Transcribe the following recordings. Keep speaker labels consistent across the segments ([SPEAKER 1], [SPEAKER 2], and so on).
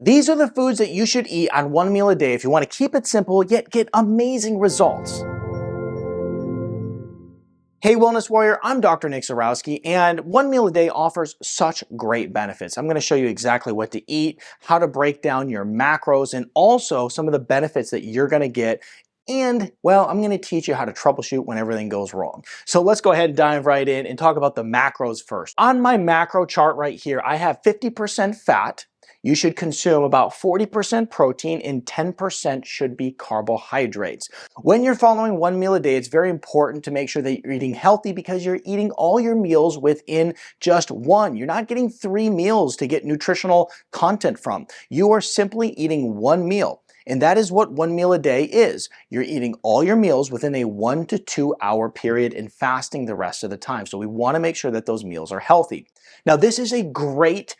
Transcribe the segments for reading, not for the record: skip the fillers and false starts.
[SPEAKER 1] These are the foods that you should eat on one meal a day if you want to keep it simple yet get amazing results. Hey Wellness Warrior, I'm Dr. Nick Zarowski, and one meal a day offers such great benefits. I'm going to show you exactly what to eat, how to break down your macros, and also some of the benefits that you're going to get. And, well, I'm going to teach you how to troubleshoot when everything goes wrong. So let's go ahead and dive right in and talk about the macros first. On my macro chart right here, I have 50% fat. You should consume about 40% protein and 10% should be carbohydrates. When you're following one meal a day, it's very important to make sure that you're eating healthy because you're eating all your meals within just one. You're not getting 3 meals to get nutritional content from. You are simply eating one meal. And that is what one meal a day is. You're eating all your meals within a 1 to 2 hour period and fasting the rest of the time. So we want to make sure that those meals are healthy. Now, this is a great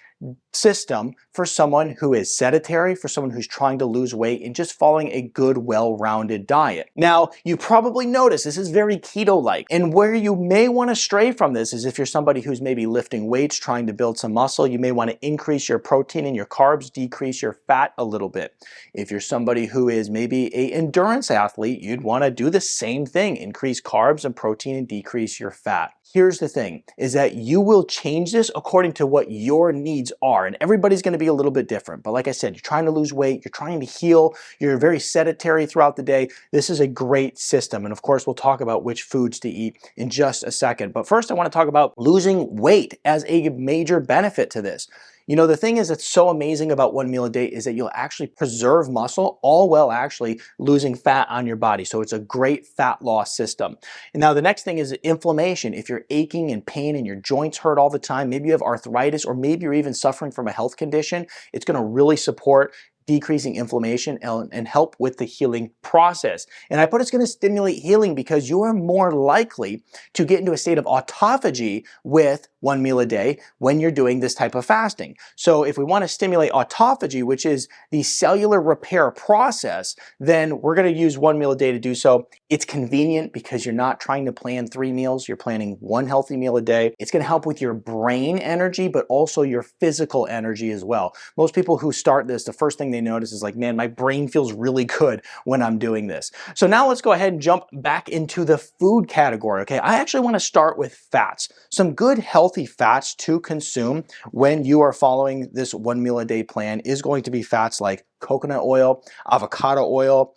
[SPEAKER 1] system for someone who is sedentary, for someone who's trying to lose weight and just following a good, well-rounded diet. Now, you probably notice this is very keto-like, and where you may want to stray from this is if you're somebody who's maybe lifting weights, trying to build some muscle, you may want to increase your protein and your carbs, decrease your fat a little bit. If you're somebody who is maybe an endurance athlete, you'd want to do the same thing, increase carbs and protein and decrease your fat. Here's the thing, is that you will change this according to what your needs are, and everybody's going to be a little bit different. But like I said, you're trying to lose weight, you're trying to heal, you're very sedentary throughout the day. This is a great system, and of course we'll talk about which foods to eat in just a second. But first I want to talk about losing weight as a major benefit to this. You know, the thing is that's so amazing about one meal a day is that you'll actually preserve muscle all while actually losing fat on your body. So it's a great fat loss system. And now the next thing is inflammation. If you're aching and pain and your joints hurt all the time, maybe you have arthritis, or maybe you're even suffering from a health condition, it's going to really support decreasing inflammation and help with the healing process. And I put it's going to stimulate healing because you are more likely to get into a state of autophagy with one meal a day when you're doing this type of fasting. So if we want to stimulate autophagy, which is the cellular repair process, then we're going to use one meal a day to do so. It's convenient because you're not trying to plan 3 meals, you're planning one healthy meal a day. It's going to help with your brain energy, but also your physical energy as well. Most people who start this, the first thing they notice is like, man, my brain feels really good when I'm doing this. So now let's go ahead and jump back into the food category, okay? I actually want to start with fats. Some good healthy fats to consume when you are following this one meal a day plan is going to be fats like coconut oil, avocado oil,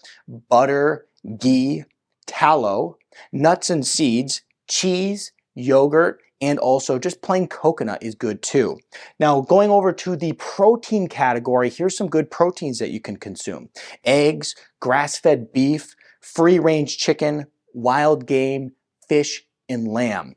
[SPEAKER 1] butter, ghee, tallow, nuts and seeds, cheese, yogurt, and also just plain coconut is good too. Now going over to the protein category, here's some good proteins that you can consume. Eggs, grass-fed beef, free-range chicken, wild game, fish, and lamb.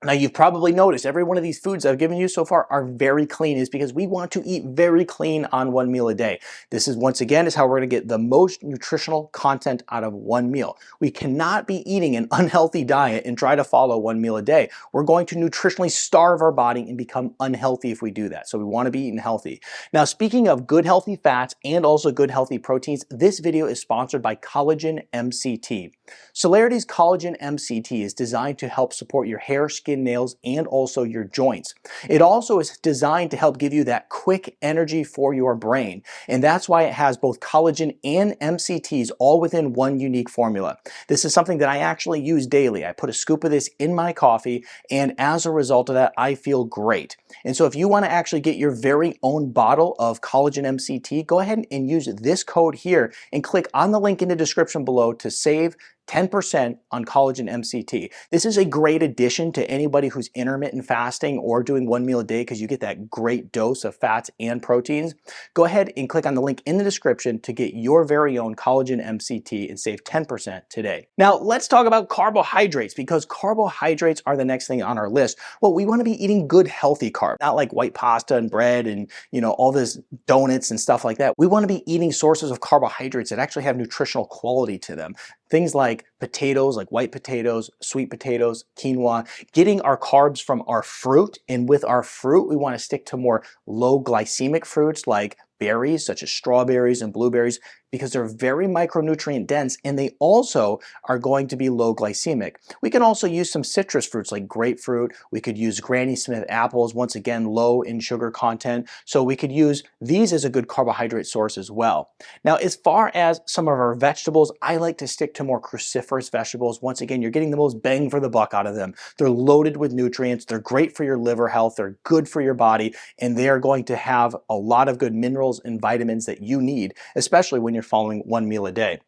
[SPEAKER 1] Now you've probably noticed every one of these foods I've given you so far are very clean, is because we want to eat very clean on one meal a day. This is once again is how we're going to get the most nutritional content out of one meal. We cannot be eating an unhealthy diet and try to follow one meal a day. We're going to nutritionally starve our body and become unhealthy if we do that. So we want to be eating healthy. Now speaking of good healthy fats and also good healthy proteins, this video is sponsored by Collagen MCT. Celerity's Collagen MCT is designed to help support your hair, skin, nails, and also your joints. It also is designed to help give you that quick energy for your brain. And that's why it has both collagen and MCTs all within one unique formula. This is something that I actually use daily. I put a scoop of this in my coffee, and as a result of that, I feel great. And so if you want to actually get your very own bottle of Collagen MCT, go ahead and use this code here and click on the link in the description below to save 10% on Collagen MCT. This is a great addition to anybody who's intermittent fasting or doing one meal a day because you get that great dose of fats and proteins. Go ahead and click on the link in the description to get your very own Collagen MCT and save 10% today. Now let's talk about carbohydrates, because carbohydrates are the next thing on our list. Well, we want to be eating good healthy carbs, not like white pasta and bread and all this donuts and stuff like that. We want to be eating sources of carbohydrates that actually have nutritional quality to them. Things like potatoes, like white potatoes, sweet potatoes, quinoa, getting our carbs from our fruit. And with our fruit, we want to stick to more low glycemic fruits like berries such as strawberries and blueberries because they're very micronutrient dense and they also are going to be low glycemic. We can also use some citrus fruits like grapefruit. We could use Granny Smith apples, once again low in sugar content. So we could use these as a good carbohydrate source as well. Now, as far as some of our vegetables, I like to stick to more cruciferous vegetables. Once again, you're getting the most bang for the buck out of them. They're loaded with nutrients. They're great for your liver health. They're good for your body, and they are going to have a lot of good minerals and vitamins that you need, especially when you're following one meal a day.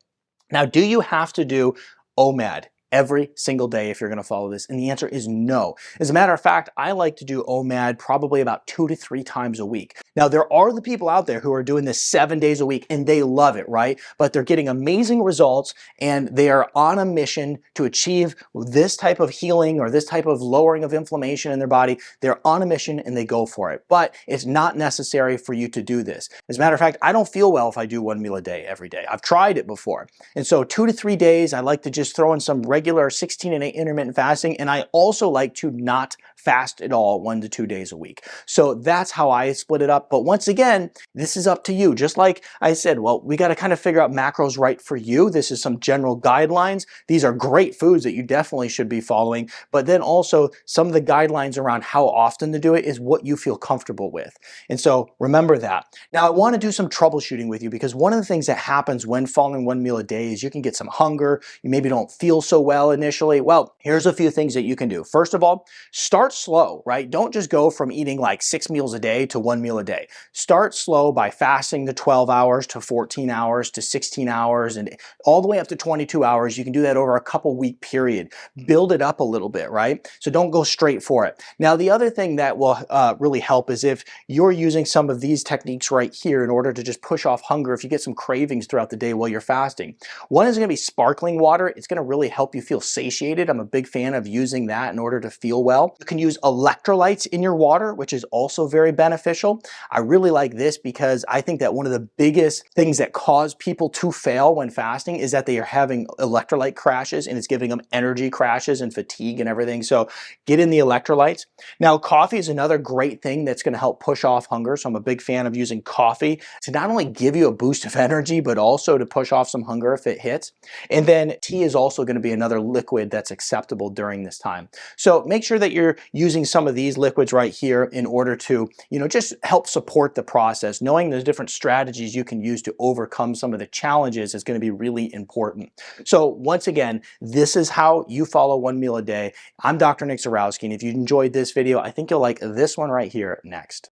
[SPEAKER 1] Now, do you have to do OMAD every single day if you're going to follow this? And the answer is no. As a matter of fact, I like to do OMAD probably about 2 to 3 times a week. Now, there are the people out there who are doing this 7 days a week and they love it, right? But they're getting amazing results and they are on a mission to achieve this type of healing or this type of lowering of inflammation in their body. They're on a mission and they go for it. But it's not necessary for you to do this. As a matter of fact, I don't feel well if I do one meal a day every day. I've tried it before. And so 2 to 3 days, I like to just throw in some regular 16 and 8 intermittent fasting. And I also like to not fast at all 1 to 2 days a week. So that's how I split it up. But once again, this is up to you. Just like I said, well, we got to kind of figure out macros right for you. This is some general guidelines. These are great foods that you definitely should be following. But then also some of the guidelines around how often to do it is what you feel comfortable with. And so remember that. Now I want to do some troubleshooting with you because one of the things that happens when following one meal a day is you can get some hunger. You maybe don't feel so well initially. Well, here's a few things that you can do. First of all, start slow, right? Don't just go from eating like 6 meals a day to 1 meal a day. Start slow by fasting to 12 hours to 14 hours to 16 hours and all the way up to 22 hours. You can do that over a couple week period. Build it up a little bit, right? So don't go straight for it. Now, the other thing that will really help is if you're using some of these techniques right here in order to just push off hunger if you get some cravings throughout the day while you're fasting. One is going to be sparkling water. It's going to really help you feel satiated. I'm a big fan of using that in order to feel well. You can use electrolytes in your water, which is also very beneficial. I really like this because I think that one of the biggest things that cause people to fail when fasting is that they are having electrolyte crashes and it's giving them energy crashes and fatigue and everything. So get in the electrolytes. Now, coffee is another great thing that's going to help push off hunger. So I'm a big fan of using coffee to not only give you a boost of energy, but also to push off some hunger if it hits. And then tea is also going to be another liquid that's acceptable during this time. So make sure that you're using some of these liquids right here in order to, just help support the process. Knowing the different strategies you can use to overcome some of the challenges is going to be really important. So once again, this is how you follow one meal a day. I'm Dr. Nick Zarowski, and if you enjoyed this video, I think you'll like this one right here next.